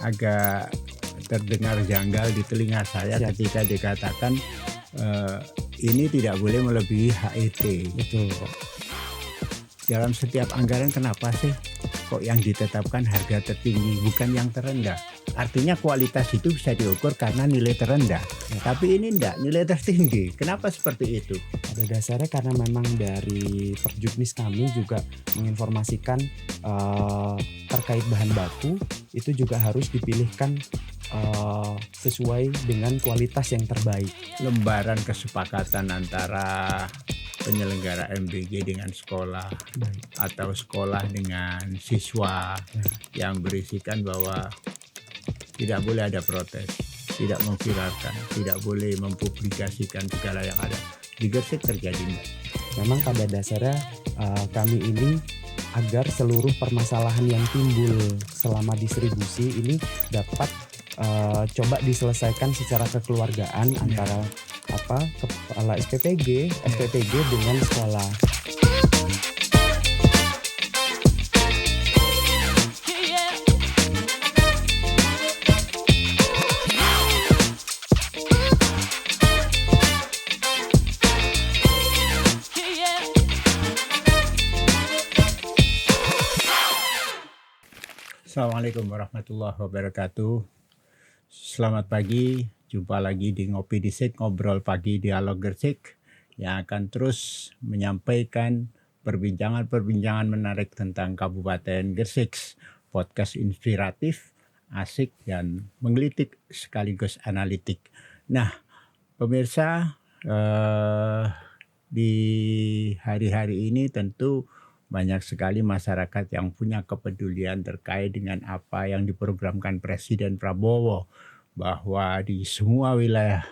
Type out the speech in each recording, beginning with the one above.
agak terdengar janggal di telinga saya ketika dikatakan ini tidak boleh melebihi HET. Betul. Dalam setiap anggaran kenapa sih kok yang ditetapkan harga tertinggi bukan yang terendah? Artinya kualitas itu bisa diukur karena nilai terendah. Tapi ini enggak, nilai tertinggi. Kenapa seperti itu? Pada dasarnya karena memang dari Perjuknis kami juga menginformasikan terkait bahan baku itu juga harus dipilihkan sesuai dengan kualitas yang terbaik. Lembaran kesepakatan antara penyelenggara MBG dengan sekolah atau sekolah dengan siswa yang berisikan bahwa tidak boleh ada protes, tidak memviralkan, tidak boleh mempublikasikan segala yang ada. Di Gresik terjadi enggak? Memang pada dasarnya kami ini agar seluruh permasalahan yang timbul selama distribusi ini dapat coba diselesaikan secara kekeluargaan antara kepala SPPG dengan sekolah. Assalamualaikum warahmatullahi wabarakatuh. Selamat pagi, jumpa lagi di Ngopi di Sik, ngobrol pagi dialog Gresik yang akan terus menyampaikan perbincangan-perbincangan menarik tentang Kabupaten Gresik. Podcast inspiratif, asik, dan menggelitik sekaligus analitik. Nah, pemirsa, di hari-hari ini tentu banyak sekali masyarakat yang punya kepedulian terkait dengan apa yang diprogramkan Presiden Prabowo, bahwa di semua wilayah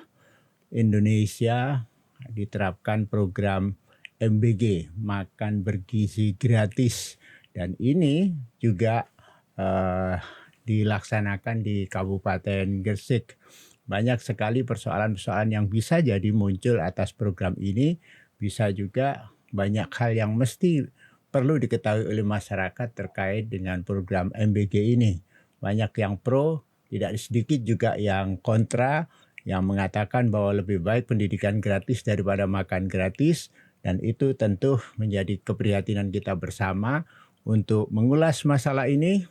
Indonesia diterapkan program MBG, makan bergizi gratis, dan ini juga dilaksanakan di Kabupaten Gresik. Banyak sekali persoalan-persoalan yang bisa jadi muncul atas program ini, bisa juga banyak hal yang mesti perlu diketahui oleh masyarakat terkait dengan program MBG ini. Banyak yang pro, tidak sedikit juga yang kontra, yang mengatakan bahwa lebih baik pendidikan gratis daripada makan gratis. Dan itu tentu menjadi keprihatinan kita bersama. Untuk mengulas masalah ini,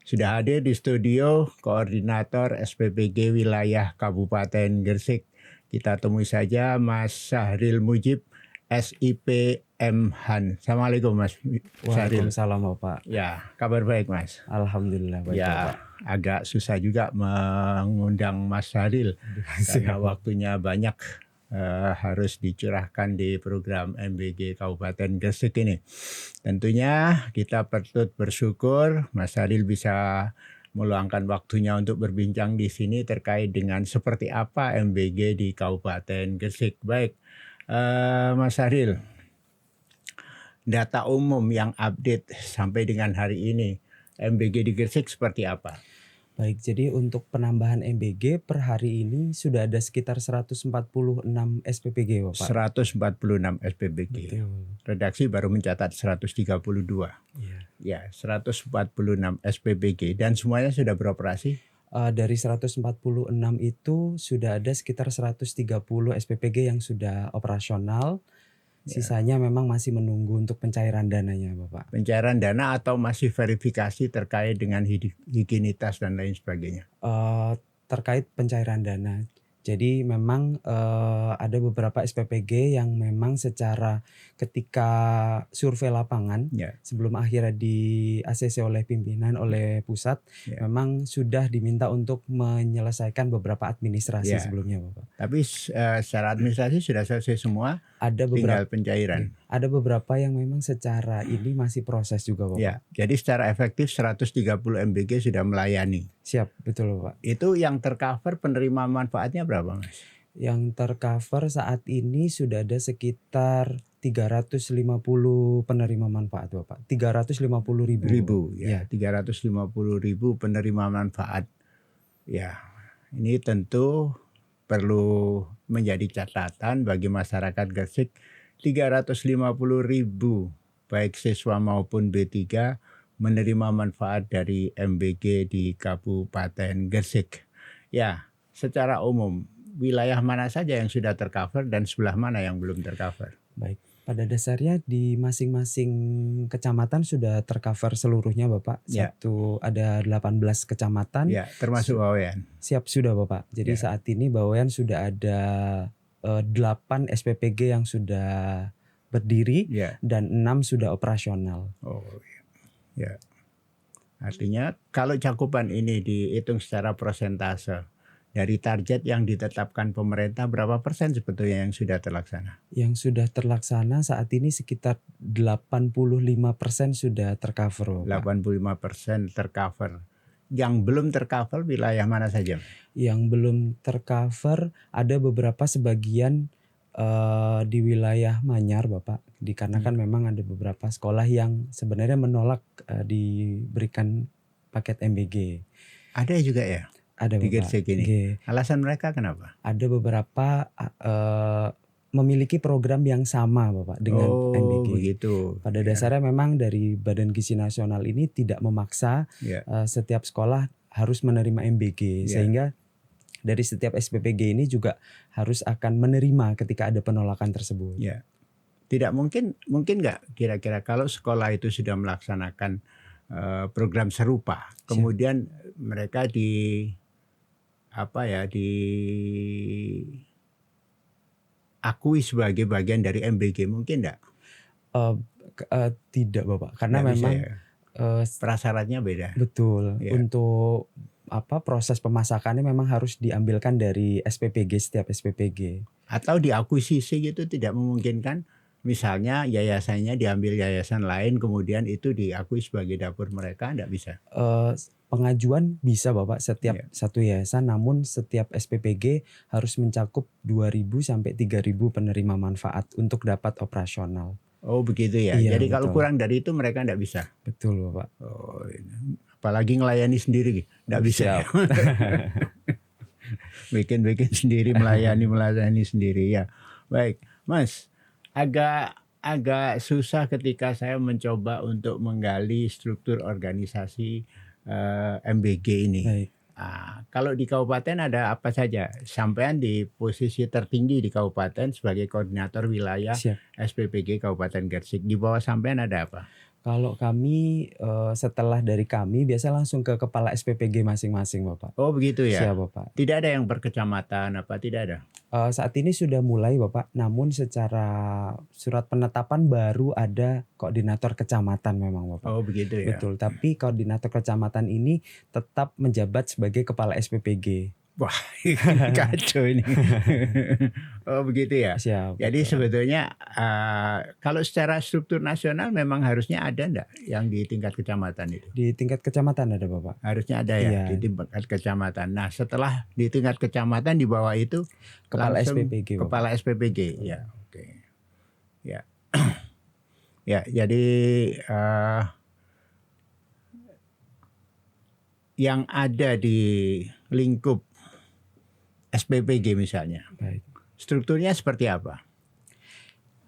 sudah hadir di studio Koordinator SPPG Wilayah Kabupaten Gresik. Kita temui saja Mas Syahril Mujib, SIP M.Han. Assalamualaikum Mas Syahril. Waalaikumsalam Bapak. Ya, kabar baik Mas? Alhamdulillah baik ya, Bapak. Agak susah juga mengundang Mas Syahril karena waktunya banyak harus dicurahkan di program MBG Kabupaten Gresik ini. Tentunya kita patut bersyukur Mas Syahril bisa meluangkan waktunya untuk berbincang di sini terkait dengan seperti apa MBG di Kabupaten Gresik. Baik, Mas Syahril, data umum yang update sampai dengan hari ini, MBG di Gresik seperti apa? Baik, jadi untuk penambahan MBG per hari ini sudah ada sekitar 146 SPPG Bapak. 146 SPPG. Betul. Redaksi baru mencatat 132. Ya, 146 SPPG dan semuanya sudah beroperasi? Dari 146 itu sudah ada sekitar 130 SPPG yang sudah operasional. Sisanya memang masih menunggu untuk pencairan dananya Bapak. Pencairan dana atau masih verifikasi terkait dengan higienitas dan lain sebagainya? Terkait pencairan dana. Jadi memang ada beberapa SPPG yang memang secara ketika survei lapangan sebelum akhirnya di ACC oleh pimpinan oleh pusat memang sudah diminta untuk menyelesaikan beberapa administrasi sebelumnya Bapak. Tapi secara administrasi sudah selesai semua? Ada beberapa tinggal pencairan. Ada beberapa yang memang secara ini masih proses juga Bapak. Ya, jadi secara efektif 130 MBG sudah melayani. Siap, betul Bapak. Itu yang tercover penerima manfaatnya berapa Mas? Yang tercover saat ini sudah ada sekitar 350 penerima manfaat Bapak. 350.000. Ya, 350.000 penerima manfaat. Ya, ini tentu perlu menjadi catatan bagi masyarakat Gresik. 350.000 baik siswa maupun B3 menerima manfaat dari MBG di Kabupaten Gresik. Ya, secara umum wilayah mana saja yang sudah tercover dan sebelah mana yang belum tercover? Baik, pada dasarnya di masing-masing kecamatan sudah tercover seluruhnya Bapak. Ya. Ada 18 kecamatan. Ya, termasuk Bawean. Siap sudah Bapak. Jadi Ya. saat ini Bawean sudah ada 8 SPPG yang sudah berdiri Ya. dan 6 sudah operasional. Oh, ya. Artinya kalau cakupan ini dihitung secara persentase dari target yang ditetapkan pemerintah, berapa persen sebetulnya yang sudah terlaksana? Yang sudah terlaksana saat ini sekitar 85% sudah tercover, Bapak. 85% tercover. Yang belum tercover wilayah mana saja? Yang belum tercover ada beberapa sebagian di wilayah Manyar, Bapak. Dikarenakan memang ada beberapa sekolah yang sebenarnya menolak diberikan paket MBG. Ada juga ya? Ada di Bapak. Gresik ini. Alasan mereka kenapa? Ada beberapa memiliki program yang sama Bapak dengan MBG. Begitu. Pada dasarnya memang dari Badan Gizi Nasional ini tidak memaksa setiap sekolah harus menerima MBG, sehingga dari setiap SPPG ini juga harus akan menerima ketika ada penolakan tersebut. Ya. Tidak mungkin nggak kira-kira kalau sekolah itu sudah melaksanakan program serupa, kemudian mereka diakui sebagai bagian dari MBG, mungkin enggak? Tidak Bapak, karena nggak memang prasyaratnya beda. Betul. Ya. Untuk proses pemasakannya memang harus diambilkan dari SPPG, setiap SPPG. Atau diakuisisi gitu, tidak memungkinkan. Misalnya yayasannya diambil yayasan lain, kemudian itu diakui sebagai dapur mereka, enggak bisa? Pengajuan bisa Bapak, setiap satu yayasan, namun setiap SPPG harus mencakup 2.000 sampai 3.000 penerima manfaat untuk dapat operasional. Oh begitu ya. Iya, jadi betul. kalau kurang dari itu mereka enggak bisa. Betul Bapak. Oh, apalagi ngelayani sendiri, enggak bisa. Bikin sendiri, melayani sendiri ya. Baik, Mas. Agak susah ketika saya mencoba untuk menggali struktur organisasi MBG ini. Kalau di kabupaten ada apa saja? Sampean di posisi tertinggi di kabupaten sebagai koordinator wilayah SPPG Kabupaten Gresik. Di bawah sampean ada apa? Kalau kami setelah dari kami biasa langsung ke kepala SPPG masing-masing Bapak. Oh begitu ya? Siap Bapak. Tidak ada yang berkecamatan apa? Tidak ada? Saat ini sudah mulai Bapak, namun secara surat penetapan baru ada koordinator kecamatan memang Bapak. Oh begitu ya? Betul, tapi koordinator kecamatan ini tetap menjabat sebagai kepala SPPG. Wah, kacau ini. Oh begitu ya. Siap, jadi betul. sebetulnya kalau secara struktur nasional memang harusnya ada enggak yang di tingkat kecamatan itu? Di tingkat kecamatan ada Bapak. Harusnya ada ya, Iya. di tingkat kecamatan. Nah setelah di tingkat kecamatan di bawah itu Kepala langsung SPPG, Bapak. Kepala SPPG, ya oke. Ya, ya jadi yang ada di lingkup SPPG misalnya, Baik. strukturnya seperti apa?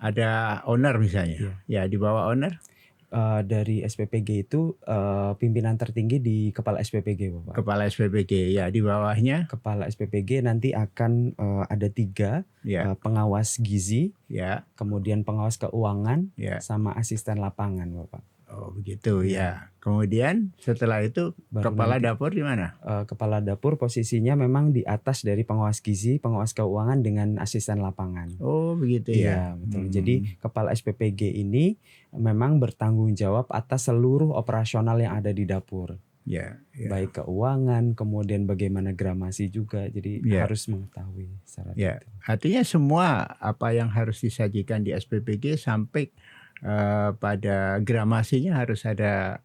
Ada owner misalnya, ya di bawah owner. Dari SPPG itu pimpinan tertinggi di kepala SPPG Bapak. Kepala SPPG, ya di bawahnya. Kepala SPPG nanti akan ada 3, pengawas gizi, kemudian pengawas keuangan, sama asisten lapangan Bapak. Oh begitu ya. Kemudian setelah itu baru kepala nanti, dapur di mana? Kepala dapur posisinya memang di atas dari pengawas gizi, pengawas keuangan dengan asisten lapangan. Oh begitu ya. Iya betul. Jadi kepala SPPG ini memang bertanggung jawab atas seluruh operasional yang ada di dapur. Ya. Baik keuangan, kemudian bagaimana gramasi juga. Jadi harus mengetahui secara detail. Artinya semua apa yang harus disajikan di SPPG sampai pada gramasinya harus ada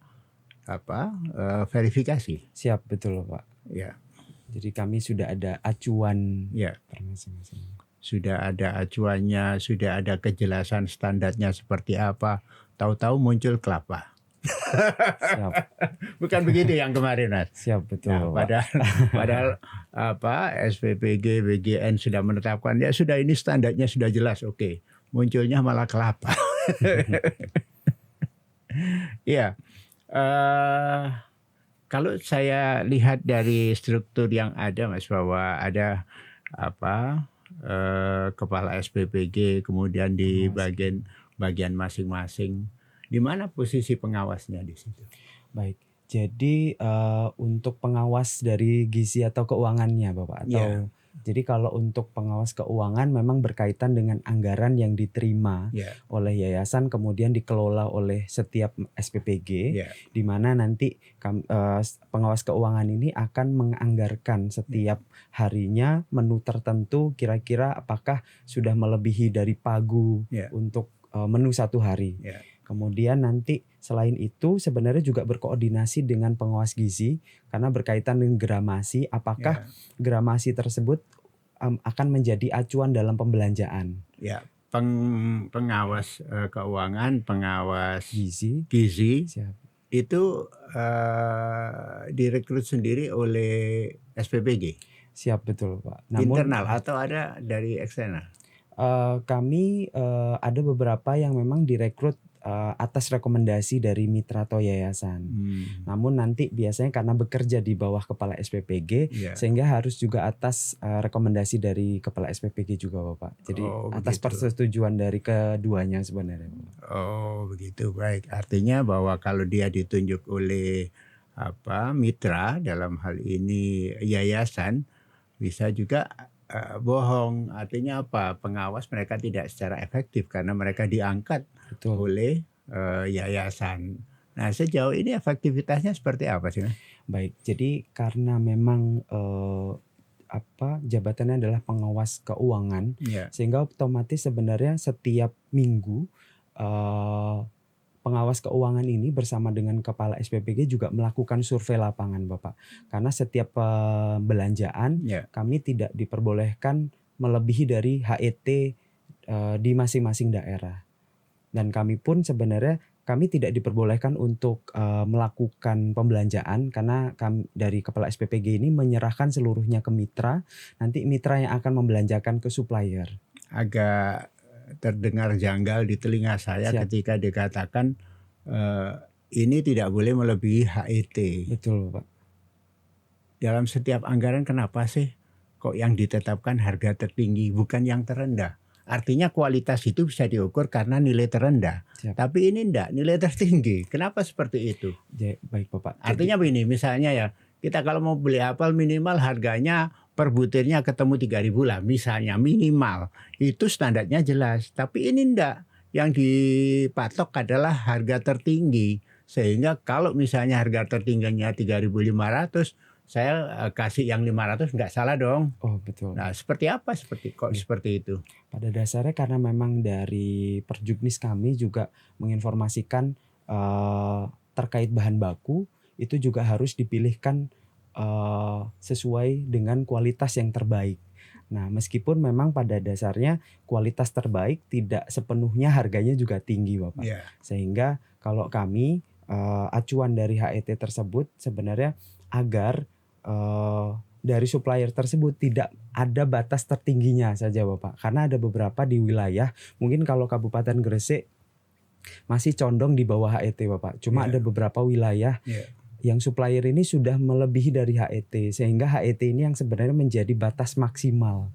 verifikasi. Siap, betul Pak. Ya. Jadi kami sudah ada acuan per masing-masing. Sudah ada acuannya, sudah ada kejelasan standarnya seperti apa. Tahu-tahu muncul kelapa. Siap. Bukan begitu yang kemarin, Mas. Siap, betul. Nah, padahal SPPG, BGN sudah menetapkan ya sudah, ini standarnya sudah jelas, oke. Munculnya malah kelapa. Iya. Eh, Kalau saya lihat dari struktur yang ada, Mas, bahwa ada apa kepala SPPG, kemudian di Pengawas. bagian masing-masing, di mana posisi pengawasnya di situ? Baik. Jadi untuk pengawas dari gizi atau keuangannya, Bapak, Ya, atau jadi kalau untuk pengawas keuangan memang berkaitan dengan anggaran yang diterima ya, oleh yayasan kemudian dikelola oleh setiap SPPG, ya, di mana nanti pengawas keuangan ini akan menganggarkan ya, setiap harinya menu tertentu kira-kira apakah sudah melebihi dari pagu ya, untuk menu satu hari. ya, Kemudian nanti selain itu sebenarnya juga berkoordinasi dengan pengawas gizi karena berkaitan dengan gramasi, apakah ya, gramasi tersebut akan menjadi acuan dalam pembelanjaan ya. Pengawas keuangan, pengawas gizi. gizi Siap. itu direkrut sendiri oleh SPPG, Siap, betul, Pak. Namun internal atau ada dari eksternal? kami ada beberapa yang memang direkrut atas rekomendasi dari mitra atau yayasan. Namun nanti biasanya karena bekerja di bawah kepala SPPG, Ya. sehingga harus juga atas rekomendasi dari kepala SPPG juga, Bapak. Jadi atas begitu. persetujuan dari keduanya sebenarnya, Bapak. Oh, begitu, baik. Artinya bahwa kalau dia ditunjuk oleh mitra, dalam hal ini yayasan, bisa juga bohong. Artinya apa? Pengawas mereka tidak secara efektif karena mereka diangkat Betul. oleh yayasan. Nah, sejauh ini efektivitasnya seperti apa sih, Mas? Baik, jadi karena memang jabatannya adalah pengawas keuangan, Ya, sehingga otomatis sebenarnya setiap minggu pengawas keuangan ini bersama dengan kepala SPPG juga melakukan survei lapangan, Bapak. Karena setiap pembelanjaan ya, kami tidak diperbolehkan melebihi dari HET di masing-masing daerah. Dan kami pun sebenarnya kami tidak diperbolehkan untuk melakukan pembelanjaan karena kami, dari kepala SPPG ini menyerahkan seluruhnya ke mitra. Nanti mitra yang akan membelanjakan ke supplier. agak terdengar janggal di telinga saya Siap. ketika dikatakan ini tidak boleh melebihi HET. Betul, Pak. Dalam setiap anggaran kenapa sih kok yang ditetapkan harga tertinggi bukan yang terendah? Artinya kualitas itu bisa diukur karena nilai terendah. Siap. Tapi ini enggak, nilai tertinggi. Kenapa seperti itu? Baik, Bapak. Artinya begini, misalnya ya, kita kalau mau beli apel minimal harganya per butirnya ketemu 3.000 lah, misalnya minimal. Itu standarnya jelas. Tapi ini enggak. Yang dipatok adalah harga tertinggi. Sehingga kalau misalnya harga tertingginya 3.500, saya kasih yang 500 enggak salah dong. Oh, betul. Nah, seperti apa seperti itu? Pada dasarnya karena memang dari Perjuknis kami juga menginformasikan terkait bahan baku itu juga harus dipilihkan sesuai dengan kualitas yang terbaik. Nah, meskipun memang pada dasarnya kualitas terbaik tidak sepenuhnya harganya juga tinggi, Bapak. Ya. Sehingga kalau kami acuan dari HET tersebut sebenarnya agar dari supplier tersebut tidak ada batas tertingginya saja, Bapak. Karena ada beberapa di wilayah, mungkin kalau Kabupaten Gresik masih condong di bawah HET, Bapak. Cuma ada beberapa wilayah yang supplier ini sudah melebihi dari HET, sehingga HET ini yang sebenarnya menjadi batas maksimal.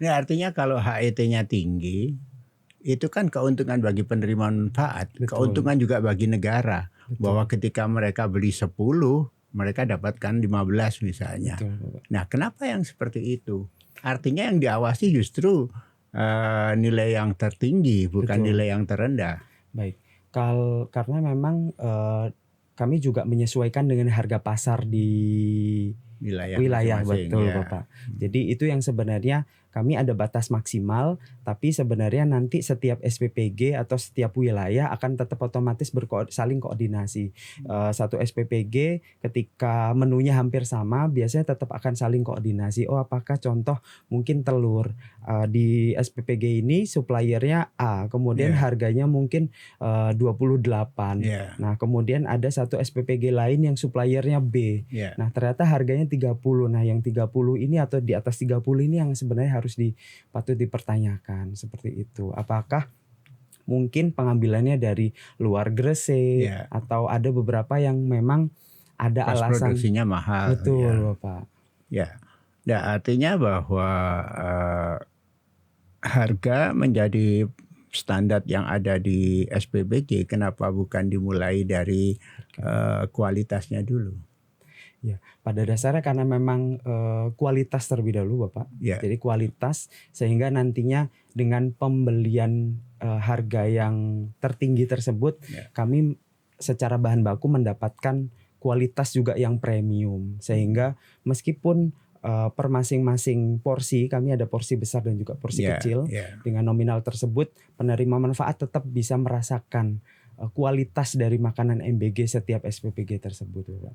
Ini artinya kalau HET-nya tinggi, itu kan keuntungan bagi penerima manfaat, Betul. keuntungan juga bagi negara. Betul. Bahwa ketika mereka beli 10, mereka dapatkan 15 misalnya. Betul. Nah, kenapa yang seperti itu? Artinya yang diawasi justru nilai yang tertinggi, bukan Betul. nilai yang terendah. Baik, karena memang kami juga menyesuaikan dengan harga pasar di wilayah betul, ya. Bapak. Jadi itu yang sebenarnya kami ada batas maksimal, tapi sebenarnya nanti setiap SPPG atau setiap wilayah akan tetap otomatis saling koordinasi. Satu SPPG ketika menunya hampir sama, biasanya tetap akan saling koordinasi. Oh, apakah contoh mungkin telur di SPPG ini suppliernya A, kemudian harganya mungkin 28. Nah, kemudian ada satu SPPG lain yang suppliernya B. Nah, ternyata harganya 30. Nah, yang 30 ini atau di atas 30 ini yang sebenarnya harus patut dipertanyakan seperti itu. Apakah mungkin pengambilannya dari luar Gresik atau ada beberapa yang memang ada Cost alasan produksinya mahal. betul Bapak. Ya, artinya bahwa harga menjadi standar yang ada di SPBG, kenapa bukan dimulai dari kualitasnya dulu? Ya, pada dasarnya karena memang kualitas terlebih dahulu Bapak. Jadi kualitas sehingga nantinya dengan pembelian harga yang tertinggi tersebut kami secara bahan baku mendapatkan kualitas juga yang premium. Sehingga meskipun per masing-masing porsi, kami ada porsi besar dan juga porsi kecil, dengan nominal tersebut penerima manfaat tetap bisa merasakan kualitas dari makanan MBG setiap SPPG tersebut Bapak.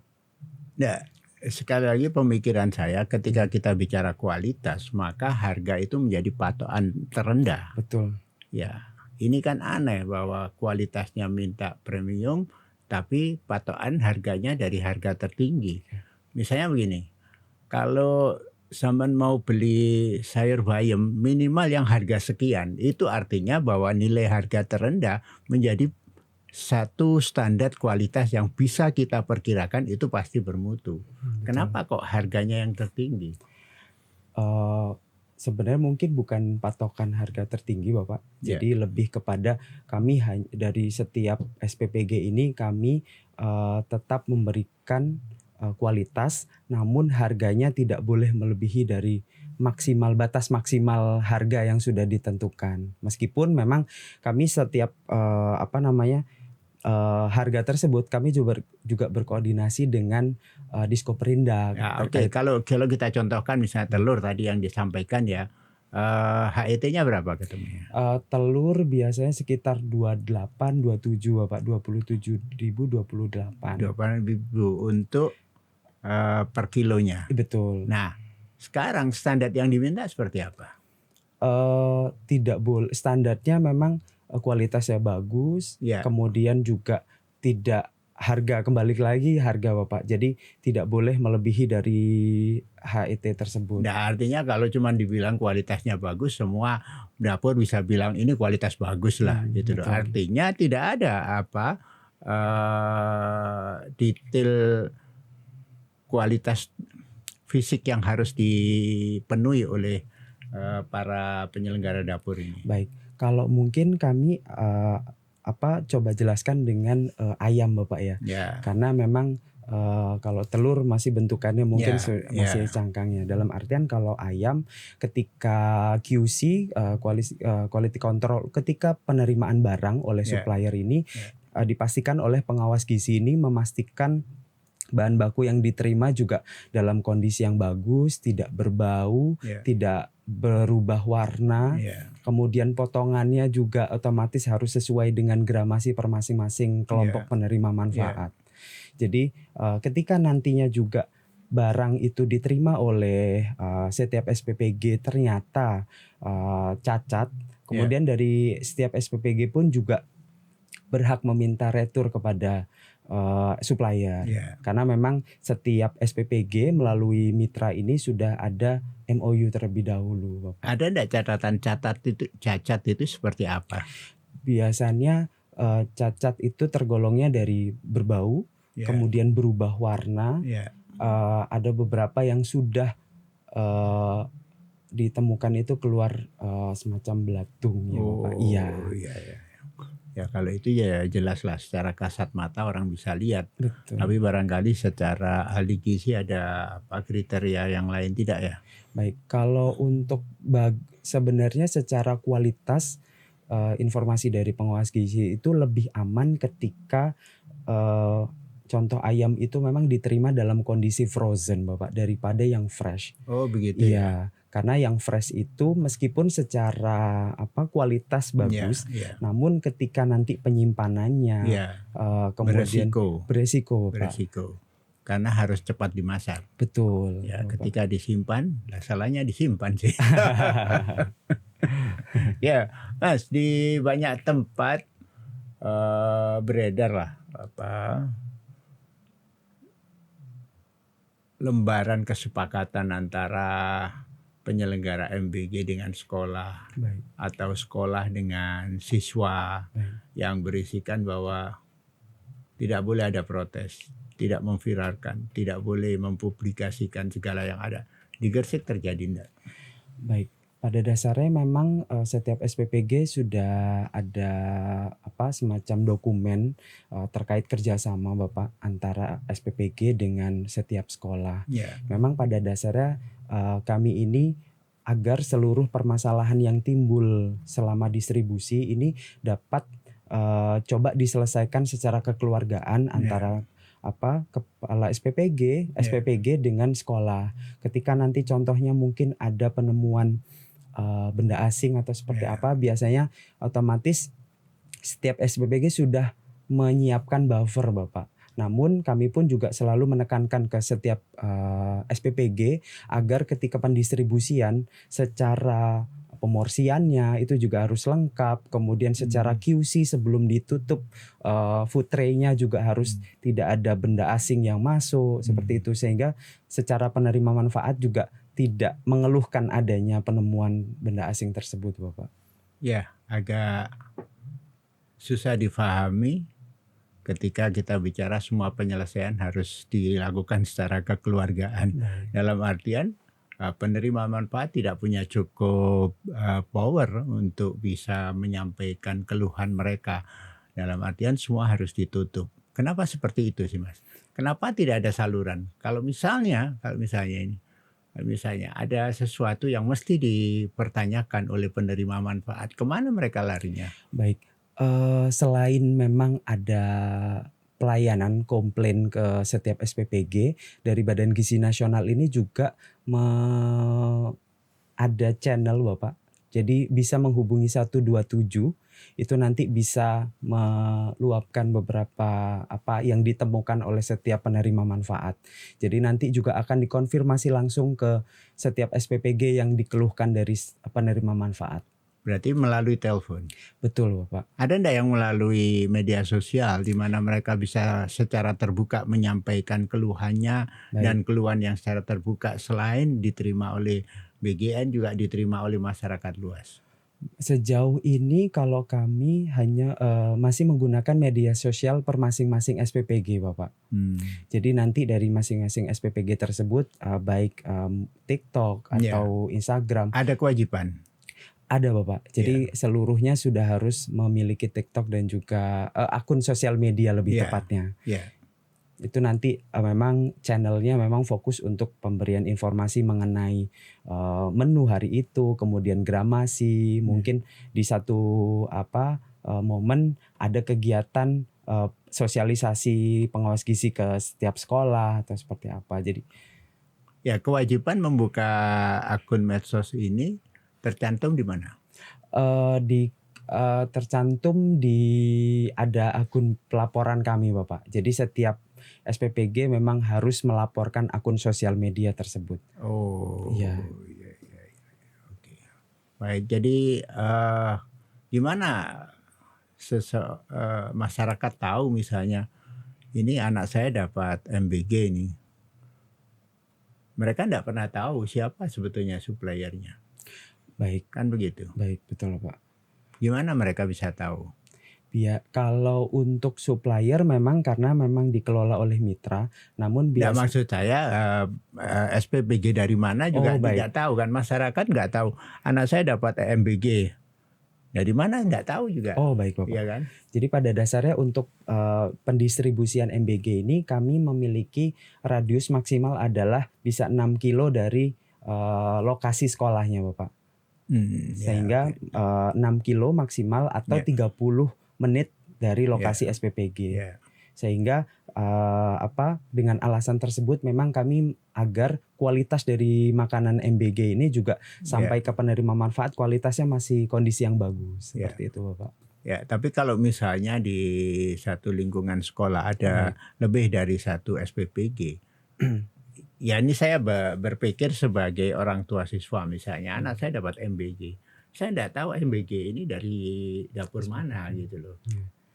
Nah, sekali lagi pemikiran saya ketika kita bicara kualitas, maka harga itu menjadi patokan terendah. Betul. Ya, ini kan aneh bahwa kualitasnya minta premium, tapi patokan harganya dari harga tertinggi. Misalnya begini, kalau sampean mau beli sayur bayam minimal yang harga sekian, itu artinya bahwa nilai harga terendah menjadi satu standar kualitas yang bisa kita perkirakan itu pasti bermutu. Kenapa kok harganya yang tertinggi? Sebenarnya mungkin bukan patokan harga tertinggi Bapak. Jadi lebih kepada kami dari setiap SPPG ini kami tetap memberikan kualitas, namun harganya tidak boleh melebihi dari batas maksimal harga yang sudah ditentukan. Meskipun memang kami setiap harga tersebut kami juga berkoordinasi dengan Diskoperindak. Kalau kita contohkan misalnya telur tadi yang disampaikan HET-nya berapa ketemunya? Telur biasanya sekitar 28, 27 Bapak, 27.028. 28.000 untuk per kilonya. Betul. Nah, sekarang standar yang diminta seperti apa? Tidak boleh, standarnya memang kualitasnya bagus, kemudian juga tidak harga kembali lagi harga Bapak. Jadi tidak boleh melebihi dari HET tersebut. Nah, artinya kalau cuma dibilang kualitasnya bagus, semua dapur bisa bilang ini kualitas bagus lah gitu loh. Artinya tidak ada detail kualitas fisik yang harus dipenuhi oleh para penyelenggara dapur ini. Baik. Kalau mungkin kami coba jelaskan dengan ayam Bapak ya. Karena memang kalau telur masih bentukannya mungkin masih cangkangnya. Dalam artian kalau ayam ketika QC quality control, ketika penerimaan barang oleh supplier ini dipastikan oleh pengawas gizi ini memastikan bahan baku yang diterima juga dalam kondisi yang bagus, tidak berbau, tidak berubah warna, kemudian potongannya juga otomatis harus sesuai dengan gramasi per masing-masing kelompok penerima manfaat. Jadi ketika nantinya juga barang itu diterima oleh setiap SPPG ternyata cacat, kemudian dari setiap SPPG pun juga berhak meminta retur kepada supplier. Karena memang setiap SPPG melalui mitra ini sudah ada MOU terlebih dahulu Bapak. Ada enggak catatan cacat itu seperti apa? Biasanya cacat itu tergolongnya dari berbau, kemudian berubah warna. Ada beberapa yang sudah ditemukan itu keluar semacam belatung ya Bapak. Iya. Ya kalau itu ya jelaslah secara kasat mata orang bisa lihat. Betul. Tapi barangkali secara ahli gizi ada kriteria yang lain tidak ya? Baik, kalau untuk sebenarnya secara kualitas informasi dari pengawas gizi itu lebih aman ketika contoh ayam itu memang diterima dalam kondisi frozen Bapak daripada yang fresh. Oh begitu ya. Karena yang fresh itu meskipun secara kualitas bagus, namun ketika nanti penyimpanannya kemudian beresiko. Karena harus cepat dimasak. Betul. Ya, ketika disimpan, salahnya disimpan sih. Ya, Mas, di banyak tempat beredar lah lembaran kesepakatan antara penyelenggara MBG dengan sekolah Baik. atau sekolah dengan siswa yang berisikan bahwa tidak boleh ada protes, tidak memviralkan, tidak boleh mempublikasikan segala yang ada. Di Gresik terjadi enggak? Baik. Pada dasarnya memang setiap SPPG sudah ada semacam dokumen terkait kerjasama Bapak antara SPPG dengan setiap sekolah. Yeah. Memang pada dasarnya kami ini agar seluruh permasalahan yang timbul selama distribusi ini dapat coba diselesaikan secara kekeluargaan antara kepala SPPG dengan sekolah. Ketika nanti contohnya mungkin ada penemuan benda asing atau seperti apa, biasanya otomatis setiap SPPG sudah menyiapkan buffer Bapak. Namun kami pun juga selalu menekankan ke setiap SPPG agar ketika pendistribusian secara pemorsiannya itu juga harus lengkap. Kemudian secara QC sebelum ditutup food tray-nya juga harus tidak ada benda asing yang masuk seperti itu, sehingga secara penerima manfaat juga tidak mengeluhkan adanya penemuan benda asing tersebut Bapak. Ya, agak susah difahami ketika kita bicara semua penyelesaian harus dilakukan secara kekeluargaan. Dalam artian penerima manfaat tidak punya cukup power untuk bisa menyampaikan keluhan mereka. Dalam artian semua harus ditutup. Kenapa seperti itu sih Mas? Kenapa tidak ada saluran? Kalau misalnya ini, misalnya ada sesuatu yang mesti dipertanyakan oleh penerima manfaat, kemana mereka larinya? Baik, selain memang ada pelayanan komplain ke setiap SPPG, dari Badan Gizi Nasional ini juga ada channel Bapak. Jadi bisa menghubungi 127, itu nanti bisa meluapkan beberapa apa yang ditemukan oleh setiap penerima manfaat. Jadi nanti juga akan dikonfirmasi langsung ke setiap SPPG yang dikeluhkan dari penerima manfaat. Berarti melalui telepon? Betul Bapak. Ada enggak yang melalui media sosial di mana mereka bisa secara terbuka menyampaikan keluhannya? Baik. Dan keluhan yang secara terbuka selain diterima oleh BGN juga diterima oleh masyarakat luas? Sejauh ini kalau kami hanya masih menggunakan media sosial per masing-masing SPPG Bapak. Jadi nanti dari masing-masing SPPG tersebut baik TikTok atau Instagram. Ada kewajiban? Ada Bapak. Jadi seluruhnya sudah harus memiliki TikTok dan juga akun sosial media lebih tepatnya. Itu nanti memang channelnya memang fokus untuk pemberian informasi mengenai menu hari itu, kemudian gramasi, mungkin di satu momen ada kegiatan sosialisasi pengawas gizi ke setiap sekolah atau seperti apa. Jadi ya, kewajiban membuka akun medsos ini tercantum di mana? Tercantum di ada akun pelaporan kami Bapak. Jadi setiap SPPG memang harus melaporkan akun sosial media tersebut. Oh, iya. Oke. Baik, jadi gimana masyarakat tahu misalnya ini anak saya dapat MBG ini? Mereka tidak pernah tahu siapa sebetulnya suppliernya. Baik. Kan begitu? Baik, betul Pak. Gimana mereka bisa tahu? Ya, kalau untuk supplier memang karena memang dikelola oleh mitra, namun biasa. Maksud saya SPPG dari mana juga tidak tahu kan, masyarakat nggak tahu. Anak saya dapat MBG, dari mana nggak tahu juga. Oh baik Bapak. Iya kan? Jadi pada dasarnya untuk pendistribusian MBG ini kami memiliki radius maksimal adalah bisa 6 kilo dari lokasi sekolahnya Bapak. Sehingga 6 kilo maksimal atau 30 menit dari lokasi SPPG. Sehingga dengan alasan tersebut memang kami agar kualitas dari makanan MBG ini juga sampai ke penerima manfaat kualitasnya masih kondisi yang bagus. Seperti itu Bapak. Ya, tapi kalau misalnya di satu lingkungan sekolah ada lebih dari satu SPPG. Ya ini saya berpikir sebagai orang tua siswa misalnya, anak saya dapat MBG. Saya tidak tahu MBG ini dari dapur mana gitu loh.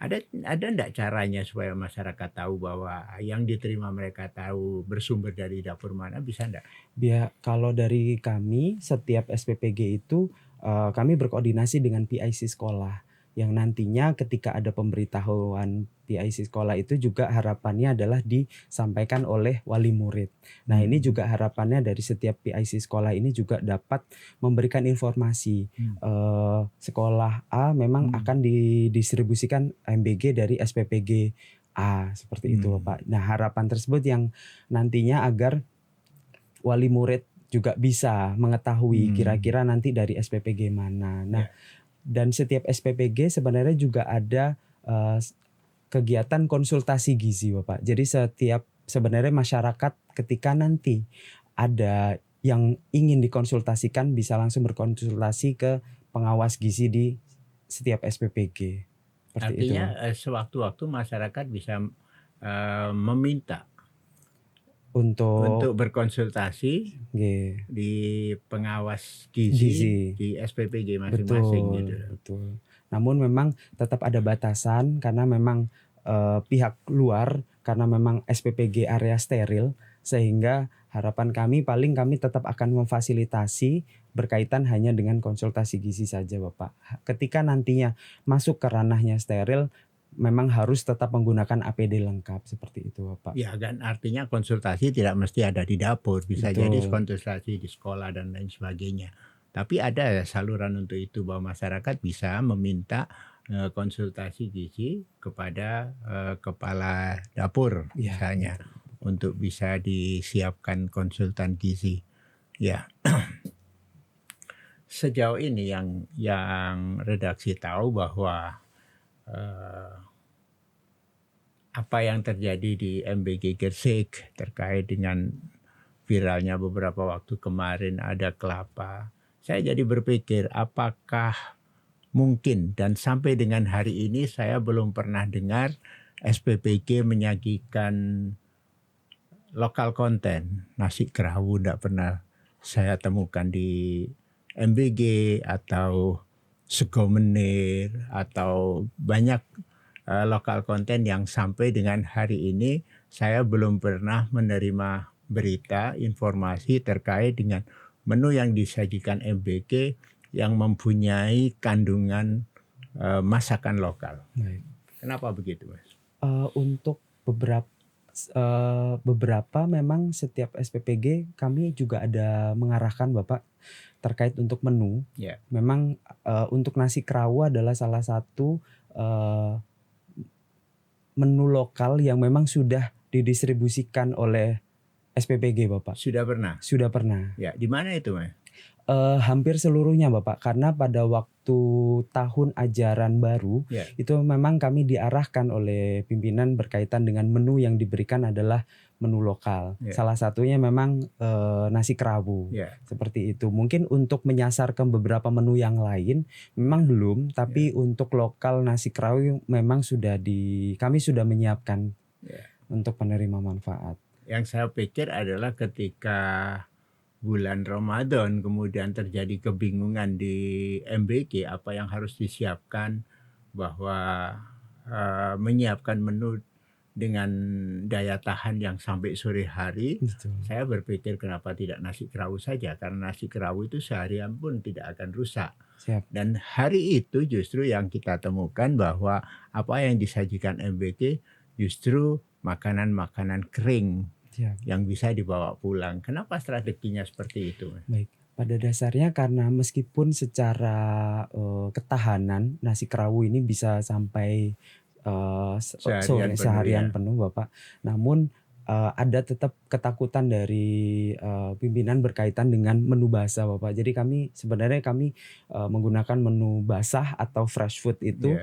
Ada enggak caranya supaya masyarakat tahu bahwa yang diterima mereka tahu bersumber dari dapur mana, bisa enggak? Kalau dari kami setiap SPPG itu, kami berkoordinasi dengan PIC sekolah, yang nantinya ketika ada pemberitahuan PIC sekolah itu juga harapannya adalah disampaikan oleh wali murid. Nah, ini juga harapannya dari setiap PIC sekolah ini juga dapat memberikan informasi, sekolah A memang akan didistribusikan MBG dari SPPG A, seperti itu, Bapak. Nah, harapan tersebut yang nantinya agar wali murid juga bisa mengetahui kira-kira nanti dari SPPG mana. Nah, dan setiap SPPG sebenarnya juga ada kegiatan konsultasi gizi, Bapak. Jadi sebenarnya masyarakat ketika nanti ada yang ingin dikonsultasikan bisa langsung berkonsultasi ke pengawas gizi di setiap SPPG. Artinya sewaktu-waktu masyarakat bisa meminta untuk berkonsultasi di pengawas gizi di SPPG masing-masing gitu. Betul. Namun memang tetap ada batasan karena memang pihak luar, karena memang SPPG area steril, sehingga harapan kami kami tetap akan memfasilitasi berkaitan hanya dengan konsultasi gizi saja, Bapak. Ketika nantinya masuk ke ranahnya steril, memang harus tetap menggunakan APD lengkap, seperti itu, Bapak. Ya kan, artinya konsultasi tidak mesti ada di dapur, bisa jadi konsultasi di sekolah dan lain sebagainya. Tapi ada saluran untuk itu, bahwa masyarakat bisa meminta konsultasi gizi kepada kepala dapur misalnya, untuk bisa disiapkan konsultan gizi. Ya. Sejauh ini yang redaksi tahu bahwa apa yang terjadi di MBG Gresik terkait dengan viralnya beberapa waktu kemarin ada kelapa. Saya jadi berpikir, apakah mungkin, dan sampai dengan hari ini saya belum pernah dengar SPPG menyajikan lokal konten. Nasi kerawu tidak pernah saya temukan di MBG, atau sego menir, atau banyak lokal konten yang sampai dengan hari ini saya belum pernah menerima berita informasi terkait dengan menu yang disajikan MBG yang mempunyai kandungan masakan lokal. Kenapa begitu, Mas? Untuk beberapa memang setiap SPPG kami juga ada mengarahkan, Bapak, terkait untuk menu. Memang untuk nasi kerawu adalah salah satu menu lokal yang memang sudah didistribusikan oleh SPPG, Bapak. Sudah pernah? Sudah pernah. Ya, di mana itu, Mas? Hampir seluruhnya, Bapak, karena pada waktu tahun ajaran baru itu memang kami diarahkan oleh pimpinan berkaitan dengan menu yang diberikan adalah menu lokal. Salah satunya memang nasi kerawu, seperti itu. Mungkin untuk menyasar ke beberapa menu yang lain memang belum, tapi untuk lokal nasi kerawu memang kami sudah menyiapkan untuk penerima manfaat. Yang saya pikir adalah ketika bulan Ramadan kemudian terjadi kebingungan di MBG apa yang harus disiapkan, bahwa menyiapkan menu dengan daya tahan yang sampai sore hari. Saya berpikir kenapa tidak nasi kerawu saja, karena nasi kerawu itu seharian pun tidak akan rusak. Dan hari itu justru yang kita temukan bahwa apa yang disajikan MBG justru makanan-makanan kering yang bisa dibawa pulang. Kenapa strateginya seperti itu? Baik, pada dasarnya karena meskipun secara ketahanan nasi kerawu ini bisa sampai seharian penuh, Bapak. Namun ada tetap ketakutan dari pimpinan berkaitan dengan menu basah, Bapak. Jadi kami menggunakan menu basah atau fresh food itu.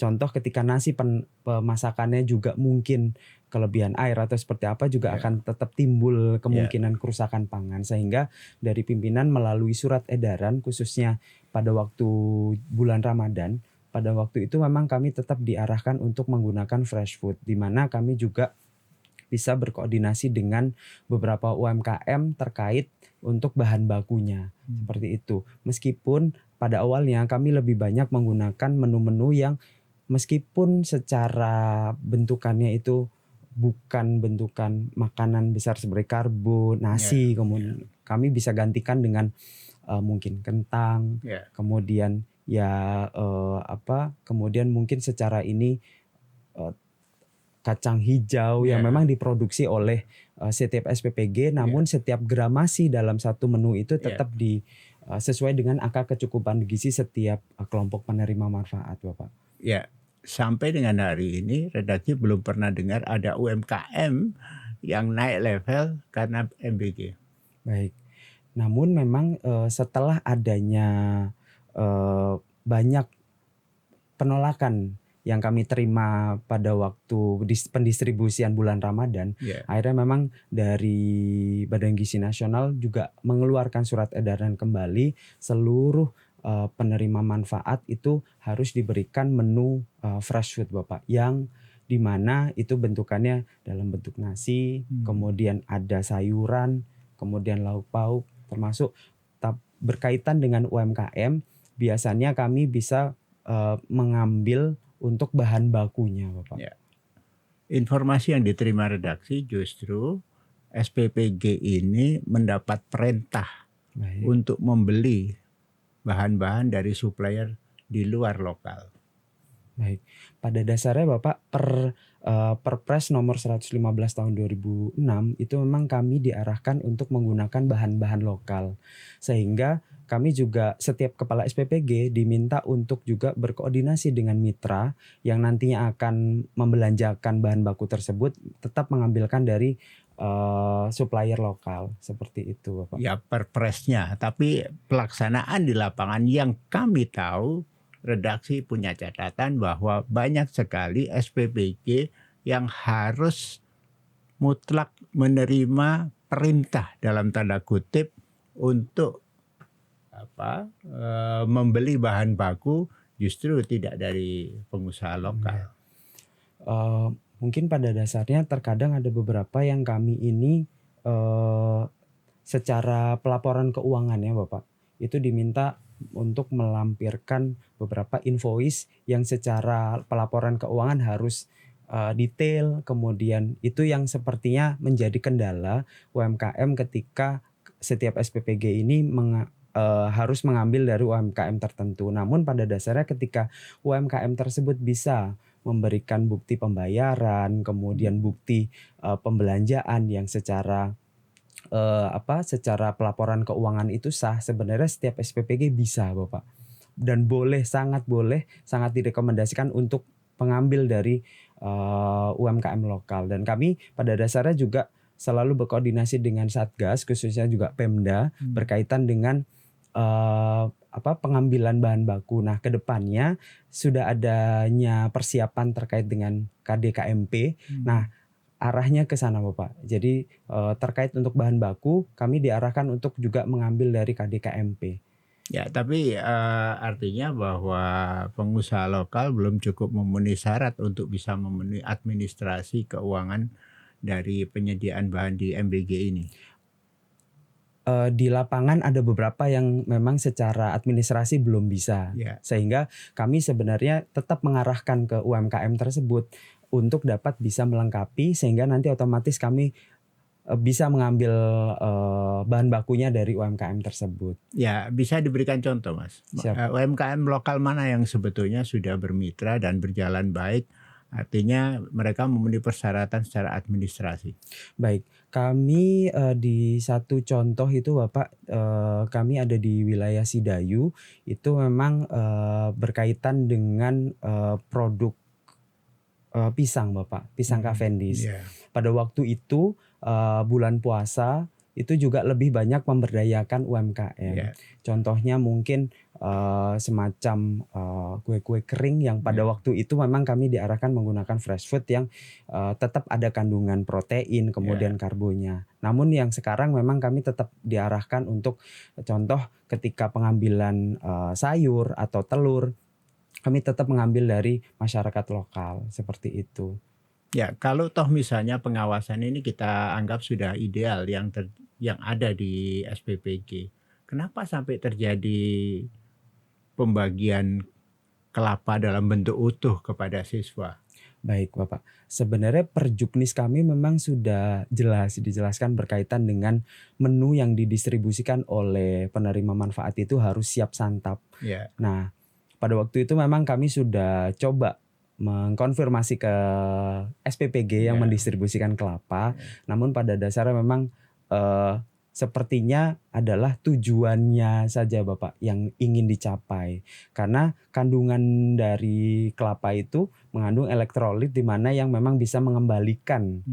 Contoh ketika nasi pemasakannya juga mungkin kelebihan air atau seperti apa juga akan tetap timbul kemungkinan kerusakan pangan, sehingga dari pimpinan melalui surat edaran khususnya pada waktu bulan Ramadan, pada waktu itu memang kami tetap diarahkan untuk menggunakan fresh food, di mana kami juga bisa berkoordinasi dengan beberapa UMKM terkait untuk bahan bakunya, seperti itu. Meskipun pada awalnya kami lebih banyak menggunakan menu-menu yang meskipun secara bentukannya itu bukan bentukan makanan besar seperti karbo, nasi, kemudian kami bisa gantikan dengan mungkin kentang, kemudian kemudian mungkin secara ini kacang hijau yang memang diproduksi oleh setiap SPPG, namun setiap gramasi dalam satu menu itu tetap sesuai dengan angka kecukupan gizi setiap kelompok penerima manfaat, Bapak. Ya, sampai dengan hari ini redaksi belum pernah dengar ada UMKM yang naik level karena MBG. Baik. Namun memang setelah adanya banyak penolakan yang kami terima pada waktu pendistribusian bulan Ramadan, akhirnya memang dari Badan Gizi Nasional juga mengeluarkan surat edaran kembali seluruh penerima manfaat itu harus diberikan menu fresh food, Bapak, yang dimana itu bentukannya dalam bentuk nasi, kemudian ada sayuran, kemudian lauk pauk, termasuk berkaitan dengan UMKM. Biasanya kami bisa mengambil untuk bahan bakunya, Bapak. Informasi yang diterima redaksi justru SPPG ini mendapat perintah untuk membeli bahan-bahan dari supplier di luar lokal. Baik. Pada dasarnya Bapak Perpres nomor 115 tahun 2006 itu memang kami diarahkan untuk menggunakan bahan-bahan lokal. Sehingga kami juga setiap kepala SPPG diminta untuk juga berkoordinasi dengan mitra yang nantinya akan membelanjakan bahan baku tersebut tetap mengambilkan dari supplier lokal, seperti itu, Bapak. Ya, perpresnya, tapi pelaksanaan di lapangan yang kami tahu, redaksi punya catatan bahwa banyak sekali SPPG yang harus mutlak menerima perintah dalam tanda kutip untuk membeli bahan baku justru tidak dari pengusaha lokal. Mungkin pada dasarnya terkadang ada beberapa yang kami ini secara pelaporan keuangannya, Bapak, itu diminta untuk melampirkan beberapa invoice yang secara pelaporan keuangan harus detail, kemudian itu yang sepertinya menjadi kendala UMKM ketika setiap SPPG ini harus mengambil dari UMKM tertentu. Namun pada dasarnya ketika UMKM tersebut bisa memberikan bukti pembayaran, kemudian bukti pembelanjaan yang secara secara pelaporan keuangan itu sah, sebenarnya setiap SPPG bisa, Bapak. Dan sangat direkomendasikan untuk mengambil dari UMKM lokal. Dan kami pada dasarnya juga selalu berkoordinasi dengan Satgas, khususnya juga Pemda, berkaitan dengan pengambilan bahan baku. Nah, kedepannya sudah adanya persiapan terkait dengan KDKMP. Nah, arahnya ke sana, Bapak. Jadi terkait untuk bahan baku, kami diarahkan untuk juga mengambil dari KDKMP. Ya, tapi artinya bahwa pengusaha lokal belum cukup memenuhi syarat untuk bisa memenuhi administrasi keuangan dari penyediaan bahan di MBG ini. Di lapangan ada beberapa yang memang secara administrasi belum bisa, sehingga kami sebenarnya tetap mengarahkan ke UMKM tersebut untuk dapat bisa melengkapi, sehingga nanti otomatis kami bisa mengambil bahan bakunya dari UMKM tersebut. Ya, bisa diberikan contoh, Mas. UMKM lokal mana yang sebetulnya sudah bermitra dan berjalan baik, artinya mereka memenuhi persyaratan secara administrasi. Baik, kami di satu contoh itu, Bapak, kami ada di wilayah Sidayu, itu memang berkaitan dengan produk pisang, Bapak, pisang Cavendish. Pada waktu itu bulan puasa itu juga lebih banyak memberdayakan UMKM. Contohnya mungkin semacam kue-kue kering yang pada waktu itu memang kami diarahkan menggunakan fresh food yang tetap ada kandungan protein, kemudian karbonya. Namun yang sekarang memang kami tetap diarahkan untuk contoh ketika pengambilan sayur atau telur, kami tetap mengambil dari masyarakat lokal, seperti itu. Ya, kalau toh misalnya pengawasan ini kita anggap sudah ideal yang ada di SPPG, kenapa sampai terjadi pembagian kelapa dalam bentuk utuh kepada siswa? Baik Bapak, sebenarnya perjuknis kami memang sudah jelas dijelaskan berkaitan dengan menu yang didistribusikan oleh penerima manfaat itu harus siap santap. Ya. Nah, pada waktu itu memang kami sudah coba mengkonfirmasi ke SPPG yang mendistribusikan kelapa, namun pada dasarnya memang sepertinya adalah tujuannya saja Bapak yang ingin dicapai. Karena kandungan dari kelapa itu mengandung elektrolit di mana yang memang bisa mengembalikan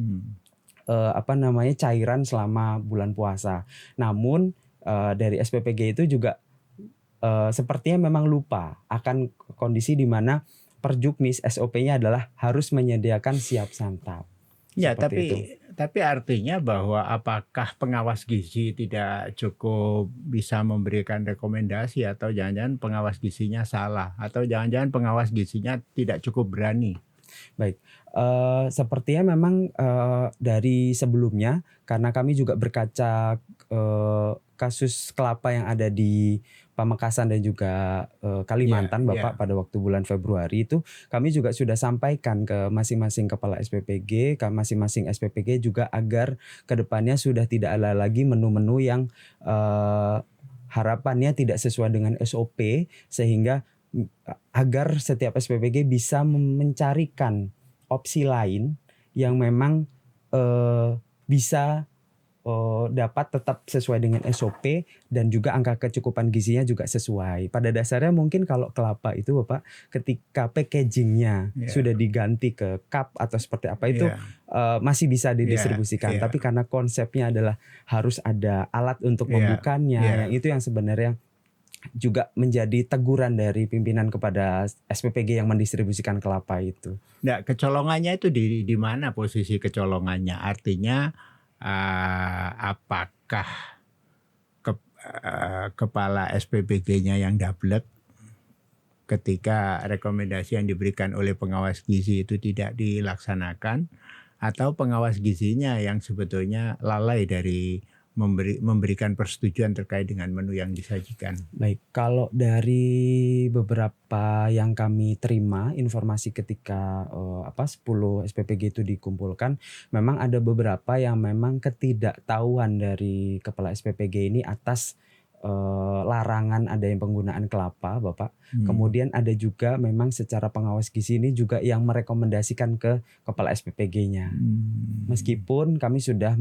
cairan selama bulan puasa. Namun dari SPPG itu juga sepertinya memang lupa akan kondisi di mana perjuknis SOP-nya adalah harus menyediakan siap santap. Ya, tapi artinya bahwa apakah pengawas gizi tidak cukup bisa memberikan rekomendasi, atau jangan-jangan pengawas gizinya salah, atau jangan-jangan pengawas gizinya tidak cukup berani? Baik, sepertinya memang dari sebelumnya karena kami juga berkaca kasus kelapa yang ada di Pamekasan dan juga Kalimantan Bapak pada waktu bulan Februari itu kami juga sudah sampaikan ke masing-masing kepala SPPG, ke masing-masing SPPG juga agar kedepannya sudah tidak ada lagi menu-menu yang harapannya tidak sesuai dengan SOP, sehingga agar setiap SPPG bisa mencarikan opsi lain yang memang bisa dapat tetap sesuai dengan SOP dan juga angka kecukupan gizinya juga sesuai. Pada dasarnya mungkin kalau kelapa itu Bapak ketika packagingnya sudah diganti ke cup atau seperti apa itu masih bisa didistribusikan. Tapi karena konsepnya adalah harus ada alat untuk membukanya, yang itu yang sebenarnya juga menjadi teguran dari pimpinan kepada SPPG yang mendistribusikan kelapa itu. Nah, kecolongannya itu di mana posisi kecolongannya? Artinya apakah kepala SPPG-nya yang dablek ketika rekomendasi yang diberikan oleh pengawas gizi itu tidak dilaksanakan, atau pengawas gizinya yang sebetulnya lalai dari memberikan persetujuan terkait dengan menu yang disajikan? Baik, kalau dari beberapa yang kami terima informasi ketika 10 SPPG itu dikumpulkan, memang ada beberapa yang memang ketidaktahuan dari kepala SPPG ini atas larangan adanya penggunaan kelapa Bapak. Kemudian ada juga memang secara pengawas gizi ini juga yang merekomendasikan ke kepala SPPG-nya. Meskipun kami sudah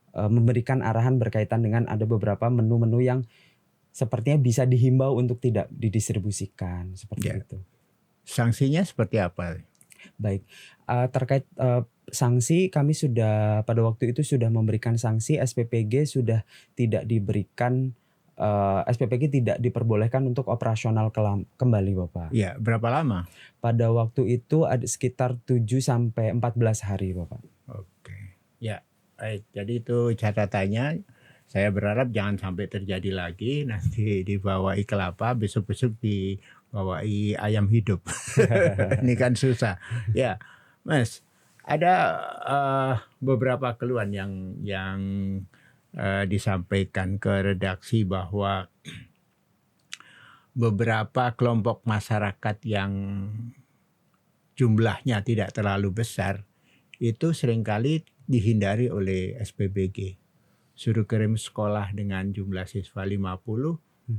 memberikan arahan berkaitan dengan ada beberapa menu-menu yang sepertinya bisa dihimbau untuk tidak didistribusikan seperti itu. Sanksinya seperti apa? Baik, terkait sanksi kami sudah pada waktu itu sudah memberikan sanksi. SPPG sudah tidak diberikan SPPG tidak diperbolehkan untuk operasional kembali Bapak. Ya, berapa lama? Pada waktu itu ada sekitar 7 sampai 14 hari Bapak. Oke. Ya. Baik, jadi itu catatannya. Saya berharap jangan sampai terjadi lagi. Nanti dibawai kelapa, besok-besok dibawai ayam hidup. Ini kan susah. Ya, Mas, ada beberapa keluhan yang disampaikan ke redaksi bahwa beberapa kelompok masyarakat yang jumlahnya tidak terlalu besar itu seringkali dihindari oleh SPPG. Suruh kirim sekolah dengan jumlah siswa 50,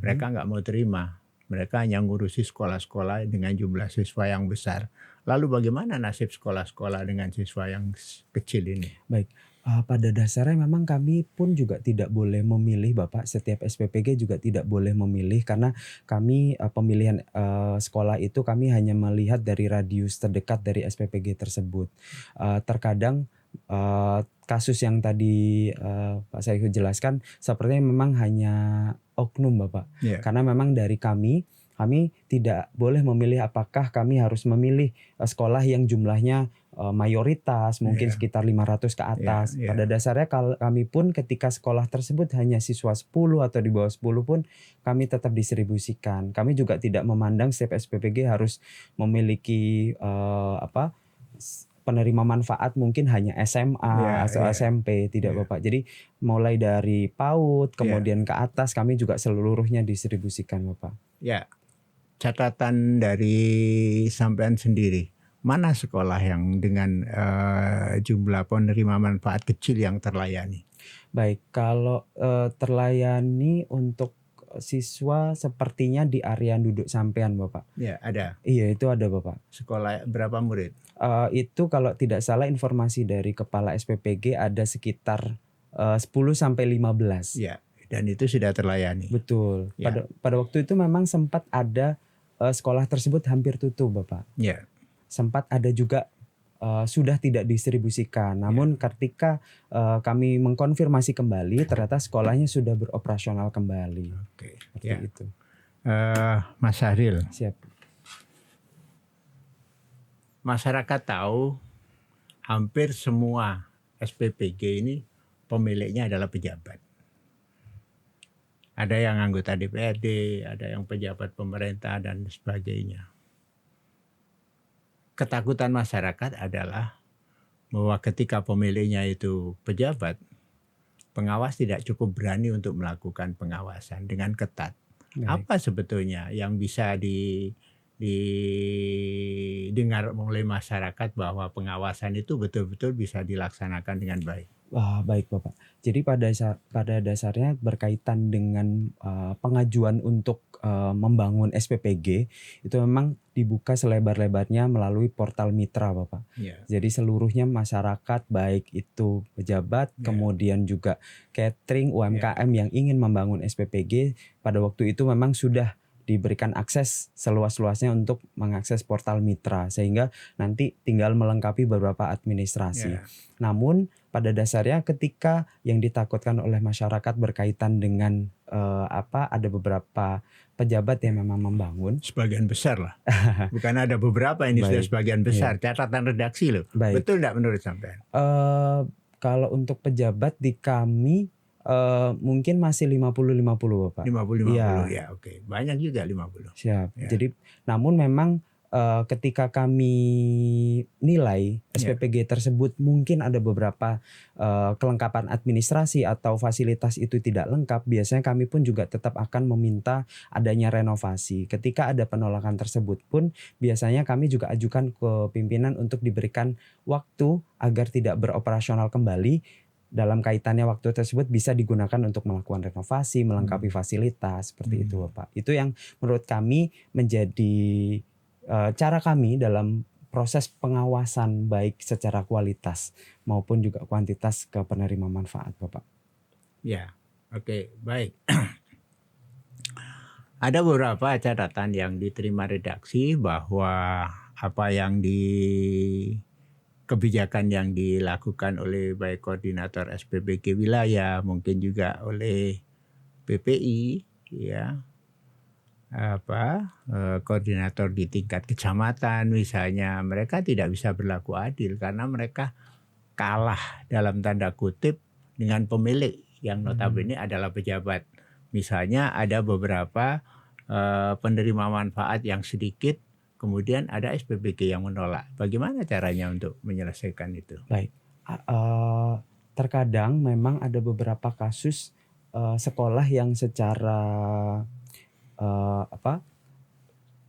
mereka nggak mau terima. Mereka hanya ngurusi sekolah-sekolah dengan jumlah siswa yang besar. Lalu bagaimana nasib sekolah-sekolah dengan siswa yang kecil ini? Baik, pada dasarnya memang kami pun juga tidak boleh memilih Bapak. Setiap SPPG juga tidak boleh memilih karena kami pemilihan sekolah itu kami hanya melihat dari radius terdekat dari SPPG tersebut. Terkadang kasus yang tadi Pak Saihu jelaskan sepertinya memang hanya oknum Bapak. Karena memang dari kami tidak boleh memilih apakah kami harus memilih sekolah yang jumlahnya mayoritas mungkin sekitar 500 ke atas. Pada dasarnya kami pun ketika sekolah tersebut hanya siswa 10 atau di bawah 10 pun kami tetap distribusikan. Kami juga tidak memandang setiap SPPG harus memiliki penerima manfaat mungkin hanya SMA atau SMP, tidak Bapak. Jadi mulai dari PAUD kemudian ke atas kami juga seluruhnya distribusikan Bapak. Ya. catatan dari sampean sendiri, mana sekolah yang dengan jumlah penerima manfaat kecil yang terlayani? Baik, kalau terlayani untuk siswa sepertinya di area duduk sampean, Bapak. Ya, ada. Iya, itu ada, Bapak. Sekolah berapa murid? Itu kalau tidak salah informasi dari kepala SPPG ada sekitar 10 sampai 15. Ya, dan itu sudah terlayani. Betul. Ya. Pada waktu itu memang sempat ada sekolah tersebut hampir tutup, Bapak. Ya. Sempat ada juga sudah tidak didistribusikan. Namun ketika kami mengkonfirmasi kembali, ternyata sekolahnya sudah beroperasional kembali. Oke. Seperti Ya. itu. Mas Syahril, Siap. masyarakat tahu hampir semua SPPG ini pemiliknya adalah pejabat. Ada yang anggota DPRD, ada yang pejabat pemerintah dan sebagainya. Ketakutan masyarakat adalah bahwa ketika pemiliknya itu pejabat, pengawas tidak cukup berani untuk melakukan pengawasan dengan ketat. Baik. Apa sebetulnya yang bisa didengar oleh masyarakat bahwa pengawasan itu betul-betul bisa dilaksanakan dengan baik? Baik, Bapak. Jadi pada dasarnya berkaitan dengan pengajuan untuk membangun SPPG itu memang dibuka selebar-lebarnya melalui portal mitra, Bapak. Ya. Jadi seluruhnya masyarakat baik itu pejabat, kemudian juga catering, UMKM yang ingin membangun SPPG pada waktu itu memang sudah diberikan akses seluas-luasnya untuk mengakses portal mitra sehingga nanti tinggal melengkapi beberapa administrasi. Namun pada dasarnya ketika yang ditakutkan oleh masyarakat berkaitan dengan ada beberapa pejabat yang memang membangun. Sebagian besar lah. Bukan ada beberapa, ini sudah sebagian besar. Catatan redaksi loh. Baik. Betul tidak menurut sampean? Kalau untuk pejabat di kami mungkin masih 50-50, Bapak. 50-50 ya, oke. Banyak juga 50. Siap. Ya. Jadi namun memang ketika kami nilai SPPG tersebut mungkin ada beberapa kelengkapan administrasi atau fasilitas itu tidak lengkap, biasanya kami pun juga tetap akan meminta adanya renovasi. Ketika ada penolakan tersebut pun biasanya kami juga ajukan ke pimpinan untuk diberikan waktu agar tidak beroperasional kembali. Dalam kaitannya waktu tersebut bisa digunakan untuk melakukan renovasi, melengkapi fasilitas seperti itu, Bapak. Itu yang menurut kami menjadi cara kami dalam proses pengawasan baik secara kualitas maupun juga kuantitas ke penerima manfaat, Bapak. Ya, oke, baik. Ada beberapa catatan yang diterima redaksi bahwa apa yang kebijakan yang dilakukan oleh baik koordinator SPPG wilayah, mungkin juga oleh PPI, ya, koordinator di tingkat kecamatan misalnya, mereka tidak bisa berlaku adil karena mereka kalah dalam tanda kutip dengan pemilik yang notabene adalah pejabat. Misalnya ada beberapa penerima manfaat yang sedikit, kemudian ada SPPG yang menolak. Bagaimana caranya untuk menyelesaikan itu? Baik, terkadang memang ada beberapa kasus sekolah yang secara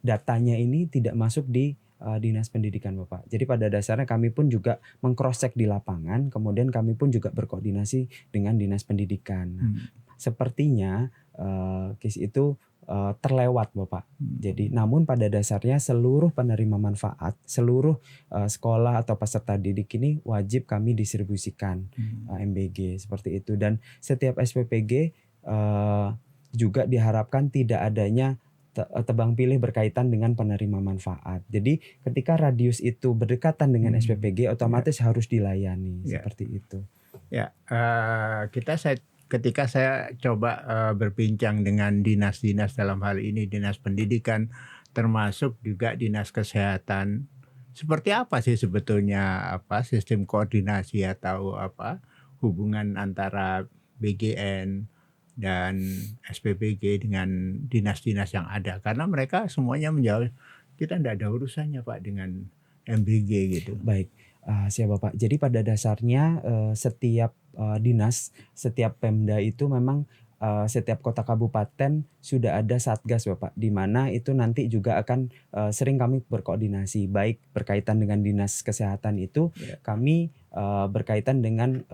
datanya ini tidak masuk di dinas pendidikan, Bapak. Jadi pada dasarnya kami pun juga meng-cross-check di lapangan, kemudian kami pun juga berkoordinasi dengan dinas pendidikan. Sepertinya case itu terlewat, Bapak. Jadi namun pada dasarnya seluruh penerima manfaat, seluruh sekolah atau peserta didik ini wajib kami distribusikan MBG seperti itu, dan setiap SPPG juga diharapkan tidak adanya tebang pilih berkaitan dengan penerima manfaat. Jadi ketika radius itu berdekatan dengan SPPG otomatis harus dilayani seperti itu. Ya, ketika saya coba berbincang dengan dinas-dinas dalam hal ini dinas pendidikan termasuk juga dinas kesehatan, seperti apa sih sebetulnya sistem koordinasi atau hubungan antara BGN dan SPPG dengan dinas-dinas yang ada, karena mereka semuanya menjawab kita tidak ada urusannya Pak dengan MBG gitu. Baik, siap Bapak. Jadi pada dasarnya setiap dinas, setiap Pemda itu memang setiap kota kabupaten sudah ada satgas Bapak, di mana itu nanti juga akan sering kami berkoordinasi, baik berkaitan dengan dinas kesehatan itu, kami berkaitan dengan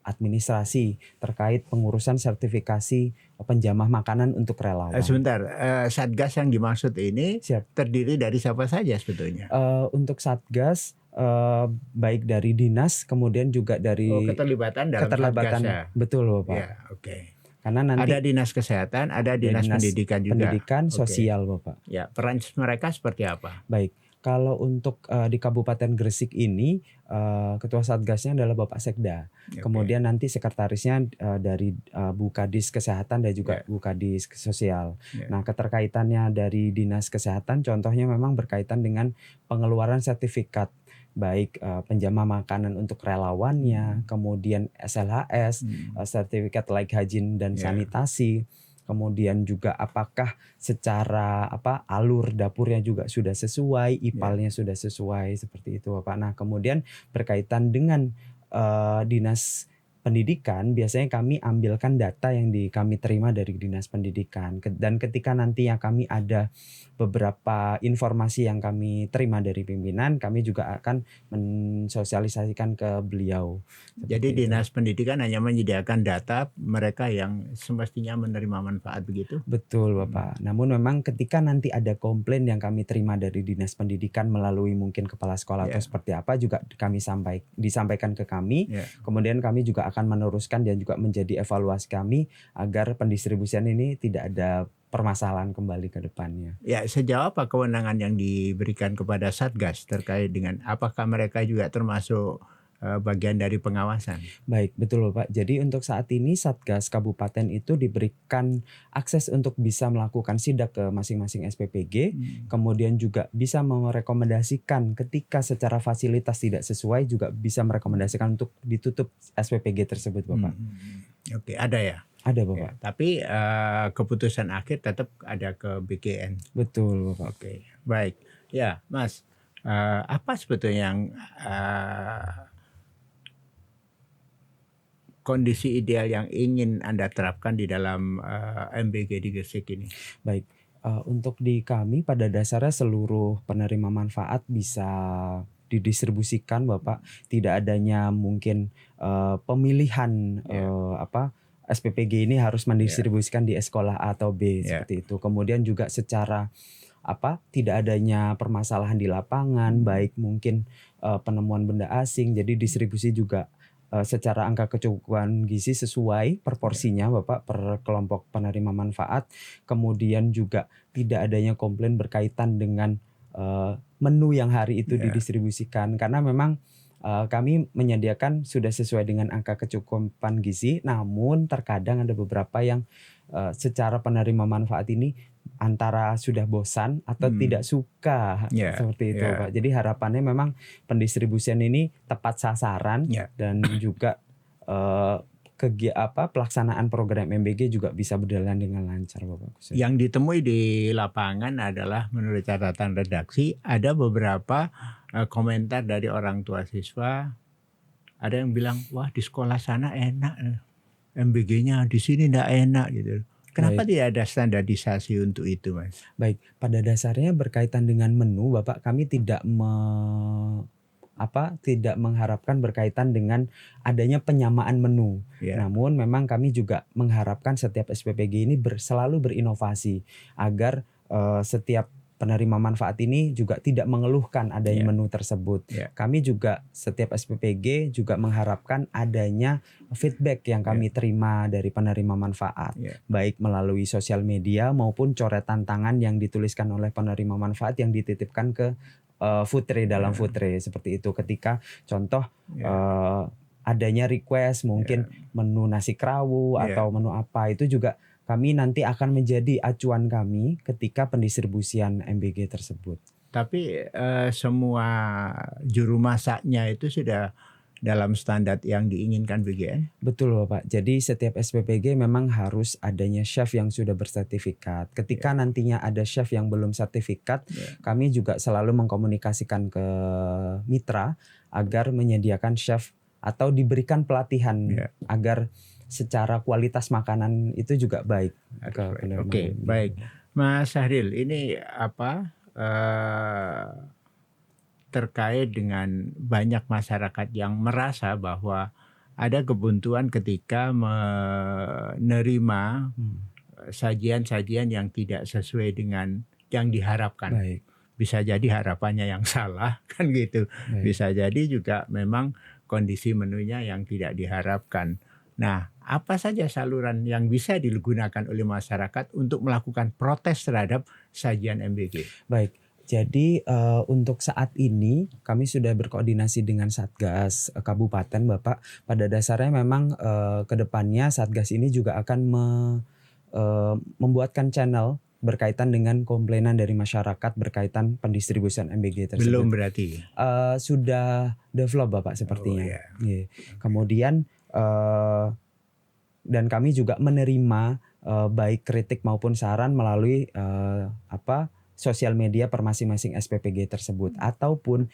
administrasi terkait pengurusan sertifikasi penjamah makanan untuk relawan. Sebentar, satgas yang dimaksud ini Siap. terdiri dari siapa saja sebetulnya? Untuk satgas baik dari dinas, kemudian juga dari keterlibatan dalam satgas ya. Betul Bapak. Ya, oke. Karena nanti ada dinas kesehatan, ada dinas pendidikan juga. Pendidikan sosial Bapak. Ya, peran mereka seperti apa? Baik. Kalau untuk di Kabupaten Gresik ini ketua satgasnya adalah Bapak Sekda. Kemudian nanti sekretarisnya dari Bu Kadis Kesehatan dan juga Bu Kadis Sosial. Nah, keterkaitannya dari Dinas Kesehatan contohnya memang berkaitan dengan pengeluaran sertifikat baik penjamah makanan untuk relawannya, kemudian SLHS, sertifikat layak hygiene dan sanitasi. Kemudian juga apakah secara alur dapurnya juga sudah sesuai, IPAL-nya sudah sesuai, seperti itu Bapak. Nah, kemudian berkaitan dengan dinas pendidikan, biasanya kami ambilkan data yang kami terima dari dinas pendidikan, dan ketika nantinya kami ada beberapa informasi yang kami terima dari pimpinan, kami juga akan mensosialisasikan ke beliau. Jadi dinas pendidikan hanya menyediakan data mereka yang semestinya menerima manfaat, begitu? Betul Bapak. Namun memang ketika nanti ada komplain yang kami terima dari dinas pendidikan melalui mungkin kepala sekolah atau seperti apa, juga kami disampaikan ke kami. Kemudian kami juga akan meneruskan dan juga menjadi evaluasi kami agar pendistribusian ini tidak ada permasalahan kembali ke depannya. Ya, sejauh apa kewenangan yang diberikan kepada Satgas terkait dengan apakah mereka juga termasuk bagian dari pengawasan? Baik, betul Bapak. Jadi untuk saat ini Satgas Kabupaten itu diberikan akses untuk bisa melakukan sidak ke masing-masing SPPG, kemudian juga bisa merekomendasikan ketika secara fasilitas tidak sesuai, juga bisa merekomendasikan untuk ditutup SPPG tersebut Bapak. Oke, ada ya? Ada Bapak. Ya, tapi keputusan akhir tetap ada ke BKN. Betul Bapak. Oke, baik. Ya, Mas, apa sebetulnya yang kondisi ideal yang ingin Anda terapkan di dalam MBG di Gresik ini? Baik, untuk di kami pada dasarnya seluruh penerima manfaat bisa didistribusikan Bapak. Tidak adanya mungkin pemilihan SPPG ini harus mendistribusikan di sekolah A atau B seperti itu. Kemudian juga secara tidak adanya permasalahan di lapangan, baik mungkin penemuan benda asing, jadi distribusi juga secara angka kecukupan gizi sesuai proporsinya Bapak per kelompok penerima manfaat. Kemudian juga tidak adanya komplain berkaitan dengan menu yang hari itu didistribusikan, karena memang kami menyediakan sudah sesuai dengan angka kecukupan gizi. Namun terkadang ada beberapa yang secara penerima manfaat ini antara sudah bosan atau tidak suka seperti itu Pak. Jadi harapannya memang pendistribusian ini tepat sasaran dan juga pelaksanaan program MBG juga bisa berjalan dengan lancar Bapak. Yang ditemui di lapangan adalah menurut catatan redaksi ada beberapa komentar dari orang tua siswa. Ada yang bilang, wah di sekolah sana enak, MBG-nya di sini enggak enak gitu. Kenapa tidak ada standarisasi untuk itu, Mas? Baik, pada dasarnya berkaitan dengan menu, Bapak, kami tidak tidak mengharapkan berkaitan dengan adanya penyamaan menu. Namun memang kami juga mengharapkan setiap SPPG ini selalu berinovasi agar setiap penerima manfaat ini juga tidak mengeluhkan adanya menu tersebut. Kami juga setiap SPPG juga mengharapkan adanya feedback yang kami terima dari penerima manfaat, baik melalui sosial media maupun coretan tangan yang dituliskan oleh penerima manfaat yang dititipkan ke food tray dalam food tray seperti itu. Ketika contoh adanya request mungkin menu nasi kerawu atau menu apa, itu juga kami nanti akan menjadi acuan kami ketika pendistribusian MBG tersebut. Tapi semua juru masaknya itu sudah dalam standar yang diinginkan BGN? Betul Bapak. Jadi setiap SPPG memang harus adanya chef yang sudah bersertifikat. Ketika nantinya ada chef yang belum sertifikat, kami juga selalu mengkomunikasikan ke mitra agar menyediakan chef atau diberikan pelatihan agar secara kualitas makanan itu juga baik. Oke, baik. Mas Syahril, ini terkait dengan banyak masyarakat yang merasa bahwa ada kebuntuan ketika menerima sajian-sajian yang tidak sesuai dengan yang diharapkan. Baik. Bisa jadi harapannya yang salah, kan gitu. Baik. Bisa jadi juga memang kondisi menunya yang tidak diharapkan. Nah, apa saja saluran yang bisa digunakan oleh masyarakat untuk melakukan protes terhadap sajian MBG? Baik. Jadi untuk saat ini kami sudah berkoordinasi dengan Satgas Kabupaten, Bapak. Pada dasarnya memang kedepannya Satgas ini juga akan membuatkan channel berkaitan dengan komplainan dari masyarakat berkaitan pendistribusian MBG tersebut. Belum berarti? Sudah develop, Bapak, sepertinya. Yeah. Kemudian dan kami juga menerima baik kritik maupun saran melalui sosial media per masing-masing SPPG tersebut, ataupun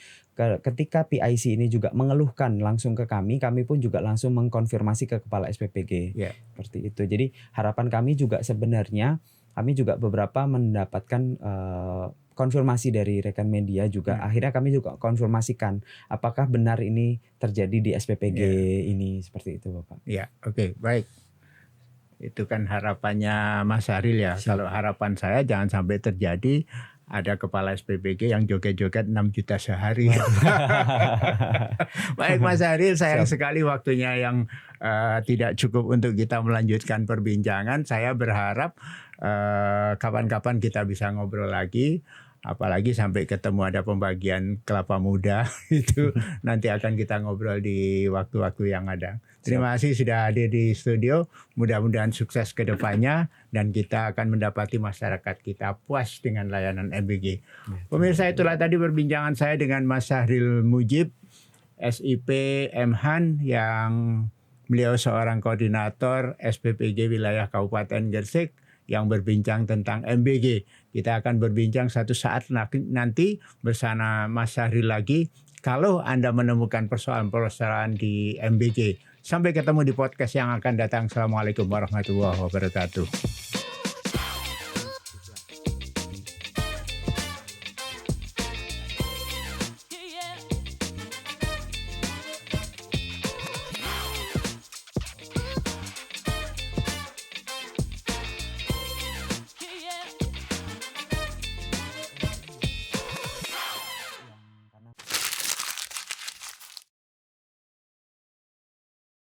ketika PIC ini juga mengeluhkan langsung ke kami pun juga langsung mengkonfirmasi ke kepala SPPG. Seperti itu. Jadi harapan kami juga sebenarnya kami juga beberapa mendapatkan konfirmasi dari rekan media juga. Akhirnya kami juga konfirmasikan apakah benar ini terjadi di SPPG ini, seperti itu, Bapak. Ya, oke, baik. Itu kan harapannya Mas Syahril ya. Kalau harapan saya jangan sampai terjadi ada kepala SPPG yang joget-joget 6 juta sehari. Baik Mas Syahril, sayang sekali waktunya yang tidak cukup untuk kita melanjutkan perbincangan. Saya berharap kapan-kapan kita bisa ngobrol lagi. Apalagi sampai ketemu ada pembagian kelapa muda itu nanti akan kita ngobrol di waktu-waktu yang ada. Terima kasih sudah hadir di studio. Mudah-mudahan sukses ke depannya dan kita akan mendapati masyarakat kita puas dengan layanan MBG. Pemirsa, itulah tadi perbincangan saya dengan Mas Syahril Mujib, SIP Mhan, yang beliau seorang koordinator SPPG wilayah Kabupaten Gresik yang berbincang tentang MBG. Kita akan berbincang satu saat nanti bersama Mas Syahril lagi kalau Anda menemukan persoalan-persoalan di MBG. Sampai ketemu di podcast yang akan datang. Assalamualaikum warahmatullahi wabarakatuh.